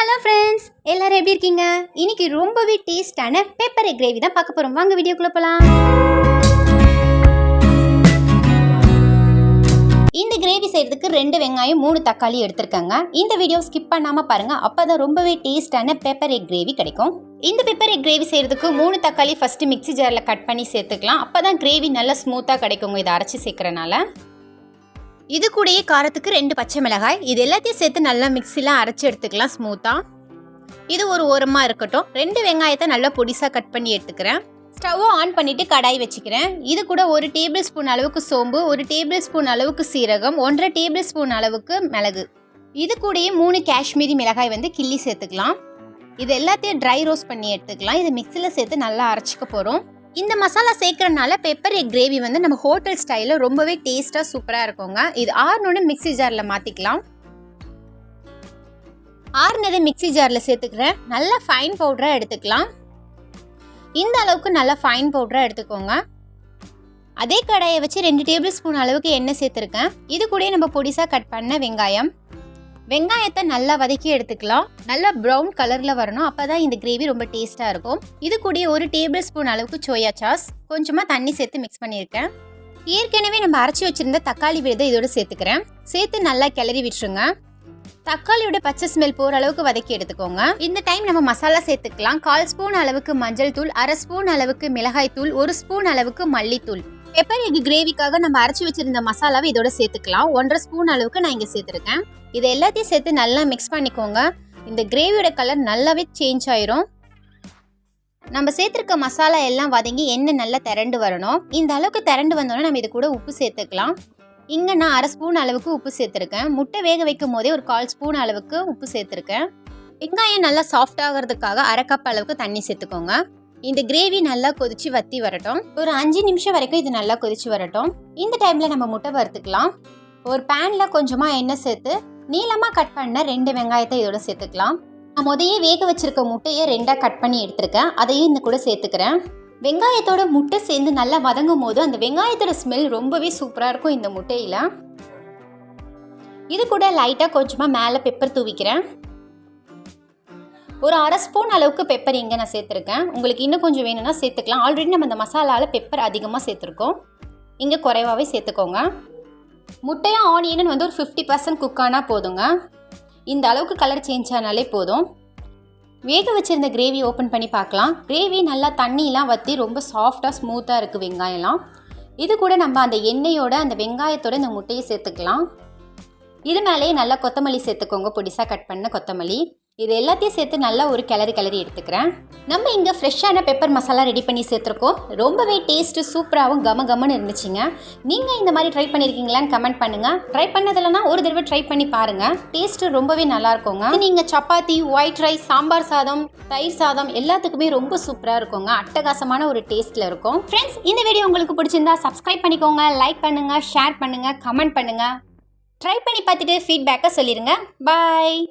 Hello friends, எல்லாரும் எப்படி இருக்கீங்க? இன்னைக்கு ரொம்பவே டேஸ்டான பெப்பர் எக் கிரேவி தான் பார்க்க போகிறோம். வாங்க வீடியோக்குள்ளே போகலாம். இந்த கிரேவி செய்கிறதுக்கு 2 வெங்காயம் 3 தக்காளி எடுத்துருக்காங்க. இந்த வீடியோ ஸ்கிப் பண்ணாமல் பாருங்கள், அப்போ தான் ரொம்பவே டேஸ்டான பெப்பர் எக் கிரேவி கிடைக்கும். இந்த பெப்பர் எக் கிரேவி செய்கிறதுக்கு 3 தக்காளி ஃபஸ்ட்டு மிக்ஸி ஜாரில் கட் பண்ணி சேர்த்துக்கலாம். அப்போ தான் கிரேவி நல்லா ஸ்மூத்தாக கிடைக்குங்க இதை அரைச்சி சேர்க்குறனால. இது கூடயே காரத்துக்கு 2 பச்சை மிளகாய், இது எல்லாத்தையும் சேர்த்து நல்லா மிக்ஸியில் அரைச்சி எடுத்துக்கலாம் ஸ்மூத்தாக. இது ஒரு ஓரமாக இருக்கட்டும். 2 வெங்காயத்தை நல்லா பொடிசாக கட் பண்ணி எடுத்துக்கிறேன். ஸ்டவ்வை ஆன் பண்ணிவிட்டு கடாய் வச்சுக்கிறேன். இது கூட 1 டேபிள் ஸ்பூன் அளவுக்கு சோம்பு, 1 டேபிள் ஸ்பூன் அளவுக்கு சீரகம், 1.5 டேபிள் ஸ்பூன் அளவுக்கு மிளகு, இது கூடயே 3 காஷ்மீரி மிளகாய் கிள்ளி சேர்த்துக்கலாம். இது எல்லாத்தையும் ட்ரை ரோஸ்ட் பண்ணி எடுத்துக்கலாம். இது மிக்ஸியில் சேர்த்து நல்லா அரைச்சிக்க போகிறோம். இந்த மசாலா சேர்க்கறனால பெப்பர் எக் கிரேவி நம்ம ஹோட்டல் ஸ்டைலில் ரொம்பவே டேஸ்ட்டாக சூப்பராக இருக்குங்க. இது ஆறுனோட மிக்ஸி ஜாரில் மாற்றிக்கலாம். ஆறுனதை மிக்ஸி ஜாரில் சேர்த்துக்கிறேன். நல்லா ஃபைன் பவுடராக எடுத்துக்கலாம். இந்த அளவுக்கு நல்லா ஃபைன் பவுடராக எடுத்துக்கோங்க. அதே கடாயை வச்சு 2 டேபிள் ஸ்பூன் அளவுக்கு எண்ணெய் சேர்த்துருக்கேன். இது கூட நம்ம பொடிசாக கட் பண்ண வெங்காயத்தை நல்லா வதக்கி எடுத்துக்கலாம். நல்லா ப்ரௌன் கலரில் வரணும், அப்போ தான் இந்த கிரேவி ரொம்ப டேஸ்ட்டாக இருக்கும். இது கூட 1 டேபிள் ஸ்பூன் அளவுக்கு சோயா சாஸ், கொஞ்சமாக தண்ணி சேர்த்து மிக்ஸ் பண்ணியிருக்கேன். ஏற்கனவே நம்ம அரைச்சி வச்சுருந்த தக்காளி விழுதை இதோட சேர்த்துக்கிறேன். சேர்த்து நல்லா கிளறி விட்டுருங்க. தக்காளியோட பச்சை ஸ்மெல் போகிற அளவுக்கு வதக்கி எடுத்துக்கோங்க. இந்த டைம் நம்ம மசாலா சேர்த்துக்கலாம். 1/4 ஸ்பூன் அளவுக்கு மஞ்சள் தூள், 1/2 ஸ்பூன் அளவுக்கு மிளகாய் தூள், 1 ஸ்பூன் அளவுக்கு மல்லித்தூள். பெப்பர் எக் கிரேவிக்காக நம்ம அரைச்சி வச்சிருந்த மசாலாவை இதோட சேர்த்துக்கலாம். 1.5 ஸ்பூன் அளவுக்கு நான் இங்கே சேர்த்துருக்கேன். இது எல்லாத்தையும் சேர்த்து நல்லா மிக்ஸ் பண்ணிக்கோங்க. இந்த கிரேவியோட கலர் நல்லாவே சேஞ்ச் ஆயிரும். நம்ம சேர்த்துருக்க மசாலா எல்லாம் வதங்கி எண்ணெய் நல்லா திரண்டு வரணும். இந்த அளவுக்கு திரண்டு வந்தோன்னா நம்ம இது கூட உப்பு சேர்த்துக்கலாம். இங்கே நான் 1/2 ஸ்பூன் அளவுக்கு உப்பு சேர்த்துருக்கேன். முட்டை வேக வைக்கும் போதே ஒரு 1/4 ஸ்பூன் அளவுக்கு உப்பு சேர்த்துருக்கேன். வெங்காயம் நல்லா சாஃப்ட் ஆகிறதுக்காக 1/2 கப் அளவுக்கு தண்ணி சேர்த்துக்கோங்க. இந்த கிரேவி நல்லா கொதிச்சு வத்தி வரட்டும். ஒரு 5 நிமிஷம் வரைக்கும் இது நல்லா கொதிச்சு வரட்டும். இந்த டைமில் நம்ம முட்டை வறுத்துக்கலாம். ஒரு பேனில் கொஞ்சமாக எண்ணெய் சேர்த்து நீளமாக கட் பண்ண 2 வெங்காயத்தை இதோட சேர்த்துக்கலாம். நான் முதையே வேக வச்சிருக்க முட்டையை 2ஆக கட் பண்ணி எடுத்துருக்கேன். அதையும் இந்த கூட சேர்த்துக்கிறேன். வெங்காயத்தோட முட்டை சேர்ந்து நல்லா வதங்கும் போது அந்த வெங்காயத்தோட ஸ்மெல் ரொம்பவே சூப்பராக இருக்கும் இந்த முட்டையில். இது கூட லைட்டாக கொஞ்சமாக மேலே பெப்பர் தூவிக்கிறேன். ஒரு 1/2 ஸ்பூன் அளவுக்கு பெப்பர் இங்கே நான் சேர்த்துருக்கேன். உங்களுக்கு இன்னும் கொஞ்சம் வேணும்னா சேர்த்துக்கலாம். ஆல்ரெடி நம்ம இந்த மசாலாவில் பெப்பர் அதிகமாக சேர்த்துருக்கோம். இங்கே குறைவாகவே சேர்த்துக்கோங்க. முட்டையும் ஆனியனும் ஒரு 50% குக் ஆனால் போதுங்க. இந்த அளவுக்கு கலர் சேஞ்ச் ஆனாலே போதும். வேக வச்சுருந்த கிரேவி ஓப்பன் பண்ணி பார்க்கலாம். கிரேவி நல்லா தண்ணியெலாம் வற்றி ரொம்ப சாஃப்டாக ஸ்மூத்தாக இருக்குது வெங்காயம்லாம். இது கூட நம்ம அந்த எண்ணெயோட அந்த வெங்காயத்தோட இந்த முட்டையை சேர்த்துக்கலாம். இது மேலேயே நல்லா கொத்தமல்லி சேர்த்துக்கோங்க, பொடிசாக கட் பண்ண கொத்தமல்லி. இது எல்லாத்தையும் சேர்த்து நல்லா ஒரு கிளறி எடுத்துக்கிறேன். நம்ம இங்கே ஃப்ரெஷ்ஷான பெப்பர் மசாலா ரெடி பண்ணி சேர்த்துருக்கோம். ரொம்பவே டேஸ்ட்டு சூப்பராகவும் கமன்னு இருந்துச்சுங்க. நீங்கள் இந்த மாதிரி ட்ரை பண்ணியிருக்கீங்களான்னு கமெண்ட் பண்ணுங்கள். ட்ரை பண்ணதில்லைனா ஒரு தடவை ட்ரை பண்ணி பாருங்கள். டேஸ்ட்டு ரொம்பவே நல்லா இருக்குங்க. நீங்கள் சப்பாத்தி, ஒயிட் ரைஸ், சாம்பார் சாதம், தயிர் சாதம் எல்லாத்துக்குமே ரொம்ப சூப்பராக இருக்குங்க. அட்டகாசமான ஒரு டேஸ்ட்டில் இருக்கும். ஃப்ரெண்ட்ஸ், இந்த வீடியோ உங்களுக்கு பிடிச்சிருந்தா சப்ஸ்கிரைப் பண்ணிக்கோங்க, லைக் பண்ணுங்கள், ஷேர் பண்ணுங்கள், கமெண்ட் பண்ணுங்கள். ட்ரை பண்ணி பார்த்துட்டு ஃபீட்பேக்கை சொல்லிடுங்க. பாய்.